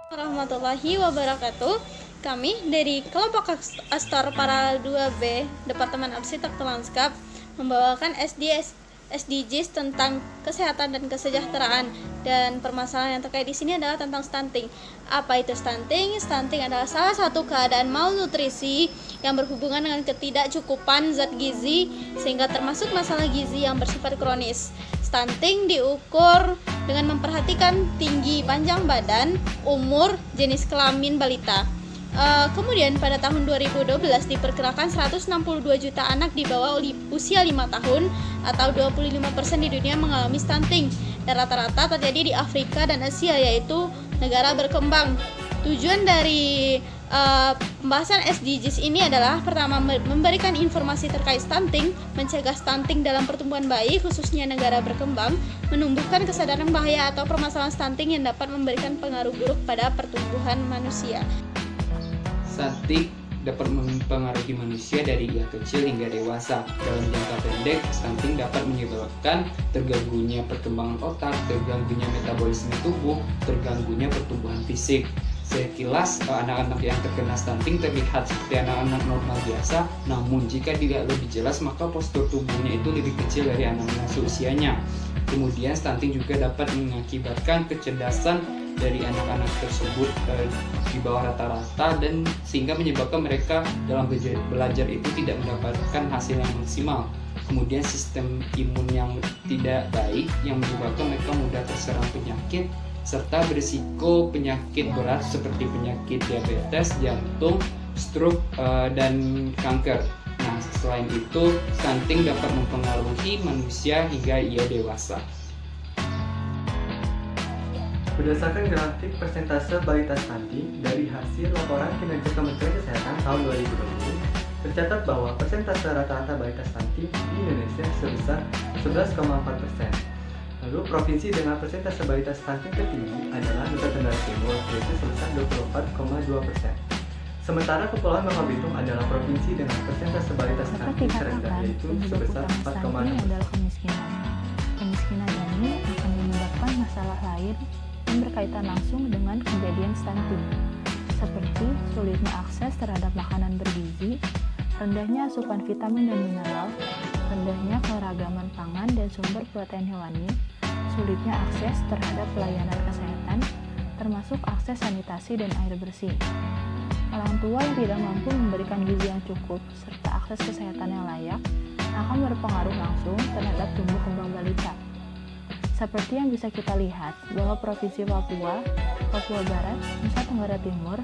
Warahmatullahi wabarakatuh. Kami dari kelompok Astor Para 2B Departemen Arsitektur Lanskap membawakan SDGs tentang kesehatan dan kesejahteraan, dan permasalahan yang terkait di sini adalah tentang stunting. Apa itu stunting? Stunting adalah salah satu keadaan malnutrisi yang berhubungan dengan ketidakcukupan zat gizi sehingga termasuk masalah gizi yang bersifat kronis. Stunting diukur dengan memperhatikan tinggi, panjang badan, umur, jenis kelamin balita. Kemudian pada tahun 2012 diperkirakan 162 juta anak di bawah usia 5 tahun atau 25% di dunia mengalami stunting, dan rata-rata terjadi di Afrika dan Asia, yaitu negara berkembang. Tujuan dari pembahasan SDGs ini adalah pertama, memberikan informasi terkait stunting, mencegah stunting dalam pertumbuhan bayi khususnya negara berkembang, menumbuhkan kesadaran bahaya atau permasalahan stunting yang dapat memberikan pengaruh buruk pada pertumbuhan manusia. Stunting dapat mempengaruhi manusia dari ia kecil hingga dewasa. Dalam jangka pendek, stunting dapat menyebabkan terganggunya perkembangan otak, terganggunya metabolisme tubuh, terganggunya pertumbuhan fisik. Sekilas, anak-anak yang terkena stunting terlihat seperti anak-anak normal biasa, namun jika dilihat lebih jelas maka postur tubuhnya itu lebih kecil dari anak-anak seusianya. Kemudian stunting juga dapat mengakibatkan kecerdasan dari anak-anak tersebut di bawah rata-rata, dan sehingga menyebabkan mereka dalam belajar itu tidak mendapatkan hasil yang maksimal. Kemudian sistem imun yang tidak baik yang menyebabkan mereka mudah terserang penyakit serta berisiko penyakit berat seperti penyakit diabetes, jantung, stroke, dan kanker. Nah, selain itu, stunting dapat mempengaruhi manusia hingga ia dewasa. Berdasarkan grafik persentase balita stunting dari hasil laporan kinerja Kementerian Kesehatan tahun 2020, tercatat bahwa persentase rata-rata balita stunting di Indonesia sebesar 11,4%. Lalu provinsi dengan persentase balita stunting tertinggi adalah Nusa Tenggara Timur, yaitu sebesar 24,2%. Sementara Kepulauan Bangka Belitung adalah provinsi dengan persentase balita stunting terendah, yaitu sebesar 4,6%. Adalah kemiskinan. Kemiskinan ini akan menyebabkan masalah lain yang berkaitan langsung dengan kejadian stunting, seperti sulitnya akses terhadap makanan bergizi, rendahnya asupan vitamin dan mineral, rendahnya keragaman pangan dan sumber protein hewani, sulitnya akses terhadap pelayanan kesehatan, termasuk akses sanitasi dan air bersih. Orang tua yang tidak mampu memberikan gizi yang cukup serta akses kesehatan yang layak akan berpengaruh langsung terhadap tumbuh kembang balita. Seperti yang bisa kita lihat bahwa Provinsi Papua, Papua Barat, Nusa Tenggara Timur,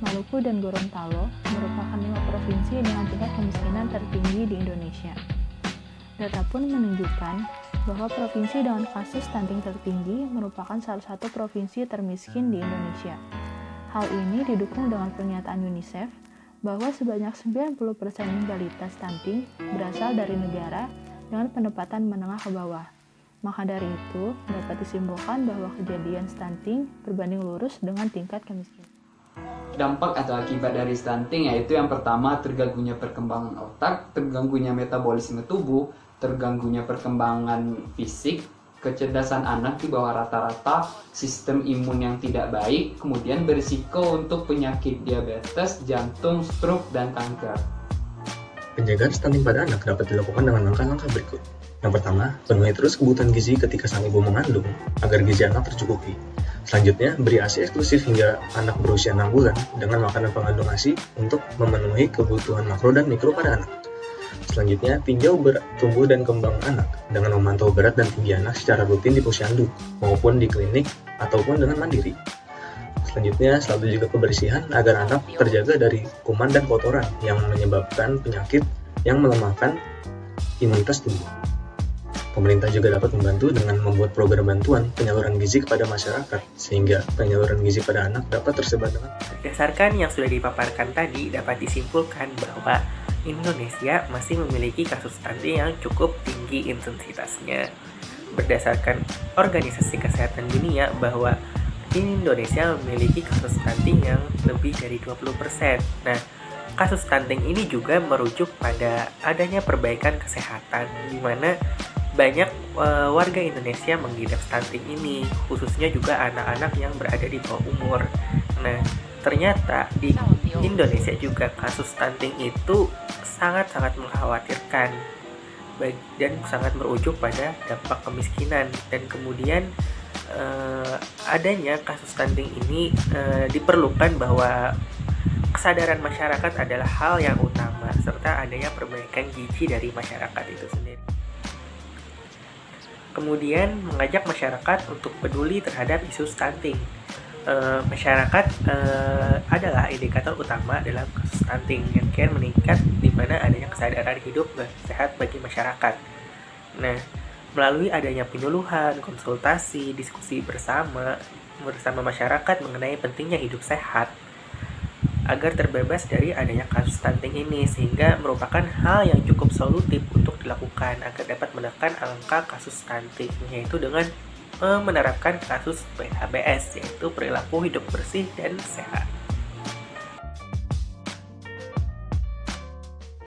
Maluku, dan Gorontalo merupakan 5 provinsi dengan tingkat kemiskinan tertinggi di Indonesia. Data pun menunjukkan bahwa provinsi dengan kasus stunting tertinggi merupakan salah satu provinsi termiskin di Indonesia. Hal ini didukung dengan pernyataan UNICEF bahwa sebanyak 90% balita stunting berasal dari negara dengan pendapatan menengah ke bawah. Maka dari itu, dapat disimpulkan bahwa kejadian stunting berbanding lurus dengan tingkat kemiskinan. Dampak atau akibat dari stunting yaitu yang pertama, terganggunya perkembangan otak, terganggunya metabolisme tubuh, terganggunya perkembangan fisik, kecerdasan anak di bawah rata-rata, sistem imun yang tidak baik, kemudian berisiko untuk penyakit diabetes, jantung, stroke, dan kanker. Penjagaan stunting pada anak dapat dilakukan dengan langkah-langkah berikut. Yang pertama, penuhi terus kebutuhan gizi ketika sang ibu mengandung agar gizi anak tercukupi. Selanjutnya, beri ASI eksklusif hingga anak berusia 6 bulan dengan makanan pengandung ASI untuk memenuhi kebutuhan makro dan mikro pada anak. Selanjutnya, tinjau berat tumbuh dan kembang anak dengan memantau berat dan tinggi anak secara rutin di posyandu maupun di klinik ataupun dengan mandiri. Selanjutnya, selalu juga kebersihan agar anak terjaga dari kuman dan kotoran yang menyebabkan penyakit yang melemahkan imunitas tubuh. Pemerintah juga dapat membantu dengan membuat program bantuan penyaluran gizi kepada masyarakat, sehingga penyaluran gizi pada anak dapat tersebar dengan. Berdasarkan yang sudah dipaparkan tadi, dapat disimpulkan bahwa Indonesia masih memiliki kasus stunting yang cukup tinggi intensitasnya. Berdasarkan Organisasi Kesehatan Dunia bahwa Indonesia memiliki kasus stunting yang lebih dari 20%. Nah, kasus stunting ini juga merujuk pada adanya perbaikan kesehatan, di mana Banyak warga Indonesia mengidap stunting ini, khususnya juga anak-anak yang berada di bawah umur. Nah, ternyata di Indonesia juga kasus stunting itu sangat-sangat mengkhawatirkan dan sangat merujuk pada dampak kemiskinan. Dan kemudian adanya kasus stunting ini diperlukan bahwa kesadaran masyarakat adalah hal yang utama, serta adanya perbaikan gizi dari masyarakat itu sendiri. Kemudian mengajak masyarakat untuk peduli terhadap isu stunting. Masyarakat adalah indikator utama dalam kasus stunting yang kian meningkat, di mana adanya kesadaran hidup sehat bagi masyarakat. Nah, melalui adanya penyuluhan, konsultasi, diskusi bersama masyarakat mengenai pentingnya hidup sehat agar terbebas dari adanya kasus stunting ini, sehingga merupakan hal yang cukup solutif untuk dilakukan agar dapat menekan angka kasus stunting, yaitu dengan menerapkan kasus PHBS, yaitu perilaku hidup bersih dan sehat.